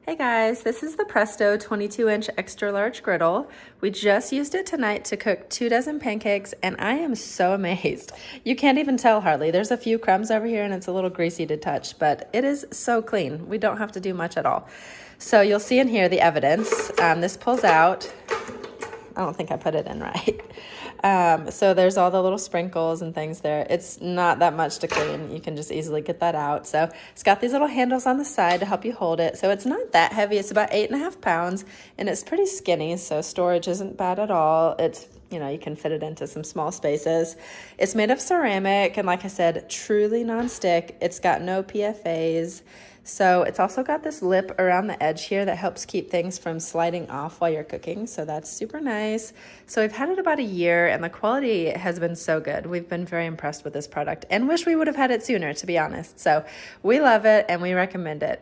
Hey guys, this is the Presto 22-inch extra large griddle. We just used it tonight to cook 24 pancakes and I am so amazed. You can't even tell hardly. There's a few crumbs over here and it's a little greasy to touch, but it is so clean. We don't have to do much at all. So you'll see in here the evidence. This pulls out. I don't think I put it in right. So there's all the little sprinkles and things there. It's not that much to clean. You can just easily get that out. So it's got these little handles on the side to help you hold it. So it's not that heavy. It's about 8.5 pounds and it's pretty skinny. So storage isn't bad at all. It's, you can fit it into some small spaces. It's made of ceramic and like I said, truly nonstick. It's got no PFAs. So it's also got this lip around the edge here that helps keep things from sliding off while you're cooking. So that's super nice. So we've had it about a year and the quality has been so good. We've been very impressed with this product and wish we would have had it sooner, to be honest. So we love it and we recommend it.